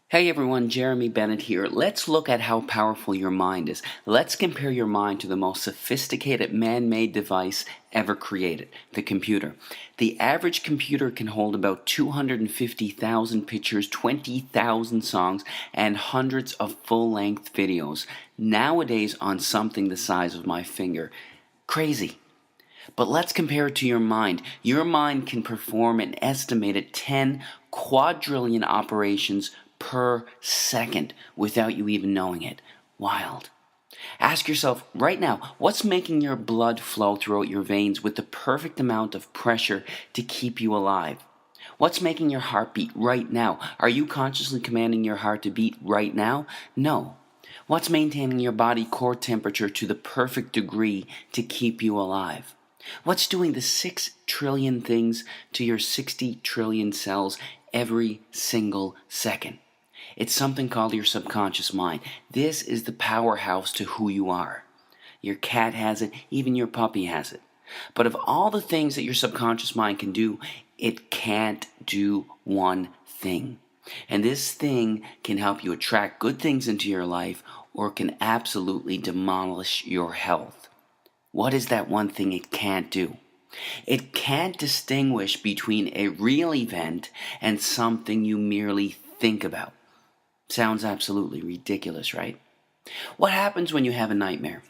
Hey everyone, Jeremy Bennett here. Let's look at how powerful your mind is. Let's compare your mind to the most sophisticated man-made device ever created, the computer. The average computer can hold about 250,000 pictures, 20,000 songs, and hundreds of full-length videos, nowadays on something the size of my finger. Crazy. But let's compare it to your mind. Your mind can perform an estimated 10 quadrillion operations per second without you even knowing it. Wild. Ask yourself right now, what's making your blood flow throughout your veins with the perfect amount of pressure to keep you alive? What's making your heart beat right now? Are you consciously commanding your heart to beat right now? No. What's maintaining your body core temperature to the perfect degree to keep you alive? What's doing the 6 trillion things to your 60 trillion cells every single second? It's something called your subconscious mind. This is the powerhouse to who you are. Your cat has it, even your puppy has it. But of all the things that your subconscious mind can do, it can't do one thing. And this thing can help you attract good things into your life or can absolutely demolish your health. What is that one thing it can't do? It can't distinguish between a real event and something you merely think about. Sounds absolutely ridiculous, right? What happens when you have a nightmare?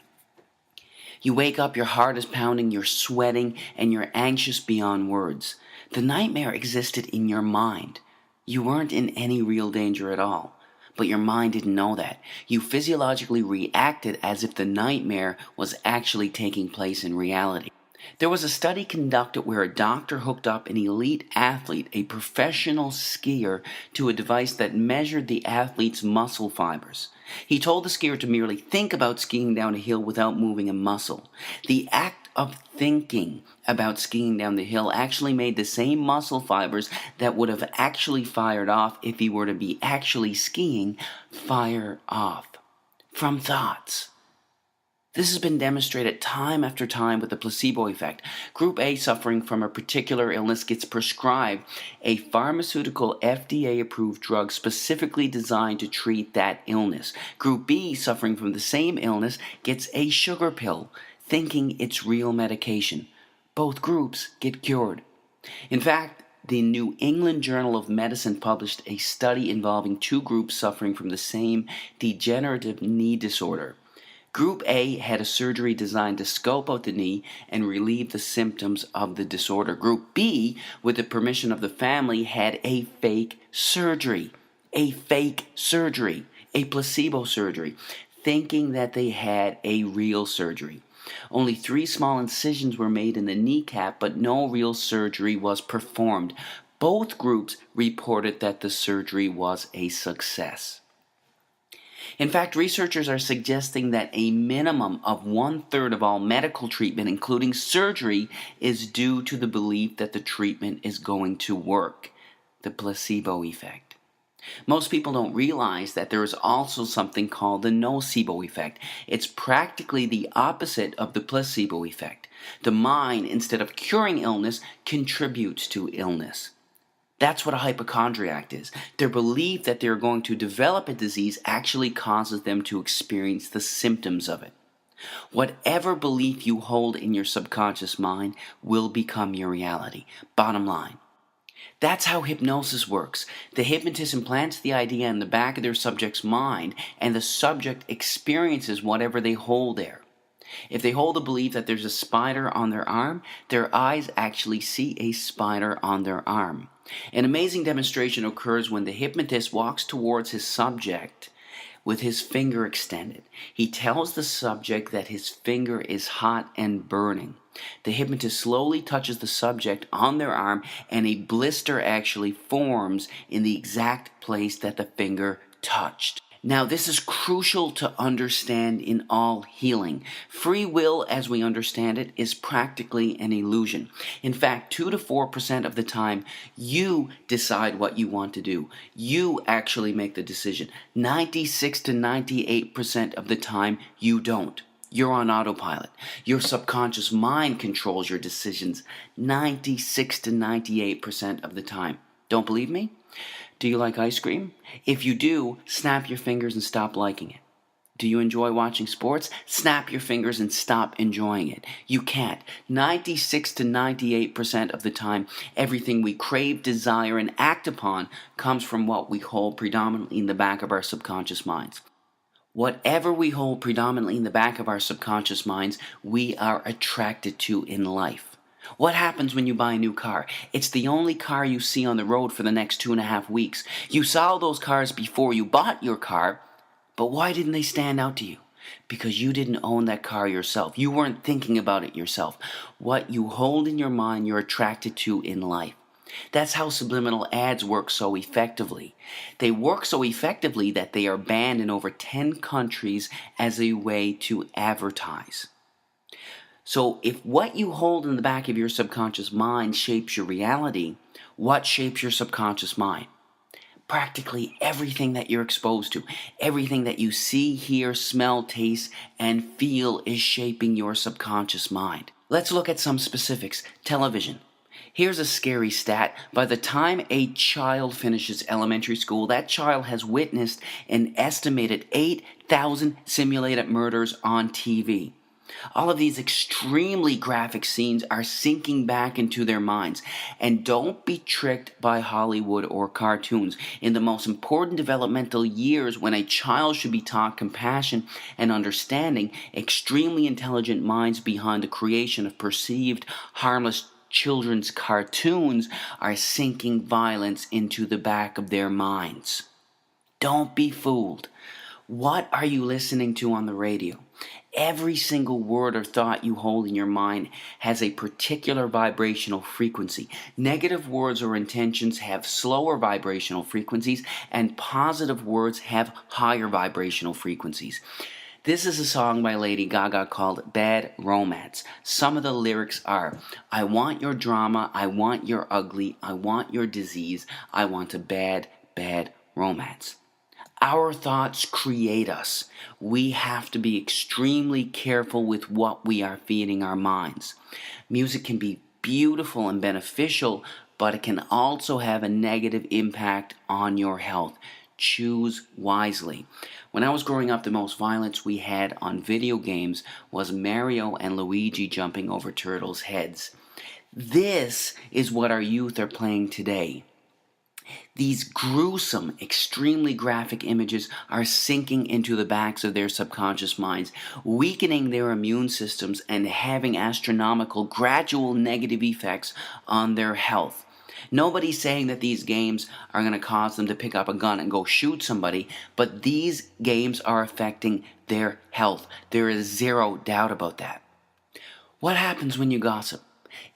You wake up, your heart is pounding, you're sweating, and you're anxious beyond words. The nightmare existed in your mind. You weren't in any real danger at all. But your mind didn't know that. You physiologically reacted as if the nightmare was actually taking place in reality. There was a study conducted where a doctor hooked up an elite athlete, a professional skier, to a device that measured the athlete's muscle fibers. He told the skier to merely think about skiing down a hill without moving a muscle. The act of thinking about skiing down the hill actually made the same muscle fibers that would have actually fired off if he were to be actually skiing fire off from thoughts. This has been demonstrated time after time with the placebo effect. Group A suffering from a particular illness gets prescribed a pharmaceutical FDA-approved drug specifically designed to treat that illness. Group B suffering from the same illness gets a sugar pill, thinking it's real medication. Both groups get cured. In fact, the New England Journal of Medicine published a study involving two groups suffering from the same degenerative knee disorder. Group A had a surgery designed to scope out the knee and relieve the symptoms of the disorder. Group B, with the permission of the family, had a fake surgery. A placebo surgery, thinking that they had a real surgery. Only 3 small incisions were made in the kneecap, but no real surgery was performed. Both groups reported that the surgery was a success. In fact, researchers are suggesting that a minimum of 1/3 of all medical treatment, including surgery, is due to the belief that the treatment is going to work. The placebo effect. Most people don't realize that there is also something called the nocebo effect. It's practically the opposite of the placebo effect. The mind, instead of curing illness, contributes to illness. That's what a hypochondriac is. Their belief that they are going to develop a disease actually causes them to experience the symptoms of it. Whatever belief you hold in your subconscious mind will become your reality. Bottom line. That's how hypnosis works. The hypnotist implants the idea in the back of their subject's mind, and the subject experiences whatever they hold there. If they hold the belief that there's a spider on their arm, their eyes actually see a spider on their arm. An amazing demonstration occurs when the hypnotist walks towards his subject with his finger extended. He tells the subject that his finger is hot and burning. The hypnotist slowly touches the subject on their arm, and a blister actually forms in the exact place that the finger touched. Now, this is crucial to understand in all healing. Free will, as we understand it, is practically an illusion. In fact, 2 to 4% of the time, you decide what you want to do. You actually make the decision. 96 to 98% of the time, you don't. You're on autopilot. Your subconscious mind controls your decisions 96 to 98% of the time. Don't believe me? Do you like ice cream? If you do, snap your fingers and stop liking it. Do you enjoy watching sports? Snap your fingers and stop enjoying it. You can't. 96 to 98% of the time, everything we crave, desire, and act upon comes from what we hold predominantly in the back of our subconscious minds. Whatever we hold predominantly in the back of our subconscious minds, we are attracted to in life. What happens when you buy a new car? It's the only car you see on the road for the next 2.5 weeks. You saw those cars before you bought your car, but why didn't they stand out to you? Because you didn't own that car yourself. You weren't thinking about it yourself. What you hold in your mind, you're attracted to in life. That's how subliminal ads work so effectively. They work so effectively that they are banned in over 10 countries as a way to advertise. So if what you hold in the back of your subconscious mind shapes your reality, what shapes your subconscious mind? Practically everything that you're exposed to, everything that you see, hear, smell, taste, and feel is shaping your subconscious mind. Let's look at some specifics. Television. Here's a scary stat. By the time a child finishes elementary school, that child has witnessed an estimated 8,000 simulated murders on TV. All of these extremely graphic scenes are sinking back into their minds. And don't be tricked by Hollywood or cartoons. In the most important developmental years, when a child should be taught compassion and understanding, extremely intelligent minds behind the creation of perceived harmless children's cartoons are sinking violence into the back of their minds. Don't be fooled. What are you listening to on the radio? Every single word or thought you hold in your mind has a particular vibrational frequency. Negative words or intentions have slower vibrational frequencies, and positive words have higher vibrational frequencies. This is a song by Lady Gaga called Bad Romance. Some of the lyrics are, I want your drama, I want your ugly, I want your disease, I want a bad, bad romance. Our thoughts create us. We have to be extremely careful with what we are feeding our minds. Music can be beautiful and beneficial, but it can also have a negative impact on your health. Choose wisely. When I was growing up, the most violence we had on video games was Mario and Luigi jumping over turtles' heads. This is what our youth are playing today. These gruesome, extremely graphic images are sinking into the backs of their subconscious minds, weakening their immune systems and having astronomical, gradual negative effects on their health. Nobody's saying that these games are going to cause them to pick up a gun and go shoot somebody, but these games are affecting their health. There is zero doubt about that. What happens when you gossip?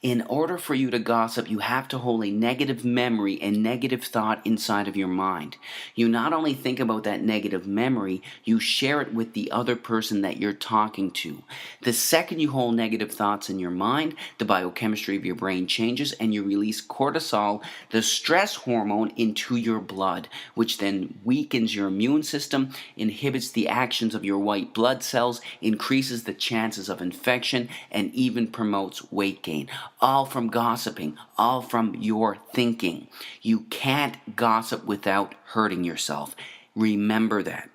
In order for you to gossip, you have to hold a negative memory and negative thought inside of your mind. You not only think about that negative memory, you share it with the other person that you're talking to. The second you hold negative thoughts in your mind, the biochemistry of your brain changes and you release cortisol, the stress hormone, into your blood, which then weakens your immune system, inhibits the actions of your white blood cells, increases the chances of infection, and even promotes weight gain. All from gossiping, all from your thinking. You can't gossip without hurting yourself. Remember that.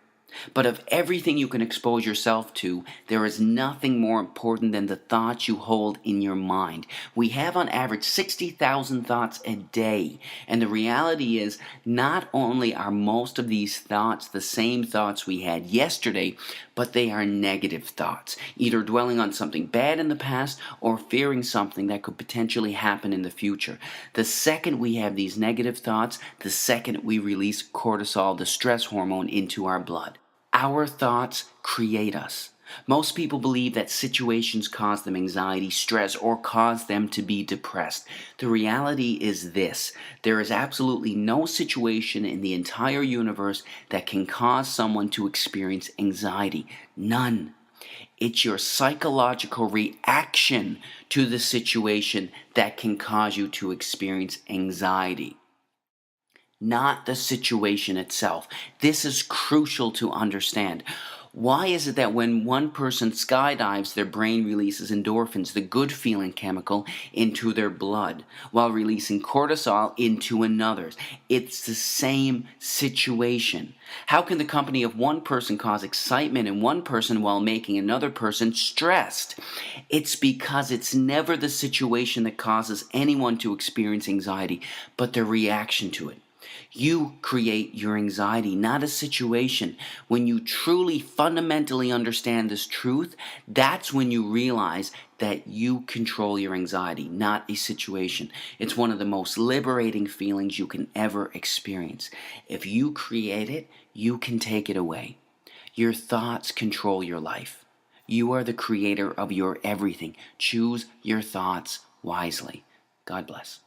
But of everything you can expose yourself to, there is nothing more important than the thoughts you hold in your mind. We have on average 60,000 thoughts a day. And the reality is, not only are most of these thoughts the same thoughts we had yesterday, but they are negative thoughts, either dwelling on something bad in the past or fearing something that could potentially happen in the future. The second we have these negative thoughts, the second we release cortisol, the stress hormone, into our blood. Our thoughts create us. Most people believe that situations cause them anxiety, stress, or cause them to be depressed. The reality is this: there is absolutely no situation in the entire universe that can cause someone to experience anxiety. None. It's your psychological reaction to the situation that can cause you to experience anxiety, not the situation itself. This is crucial to understand. Why is it that when one person skydives, their brain releases endorphins, the good feeling chemical, into their blood, while releasing cortisol into another's? It's the same situation. How can the company of one person cause excitement in one person while making another person stressed? It's because it's never the situation that causes anyone to experience anxiety, but their reaction to it. You create your anxiety, not a situation. When you truly fundamentally understand this truth, that's when you realize that you control your anxiety, not a situation. It's one of the most liberating feelings you can ever experience. If you create it, you can take it away. Your thoughts control your life. You are the creator of your everything. Choose your thoughts wisely. God bless.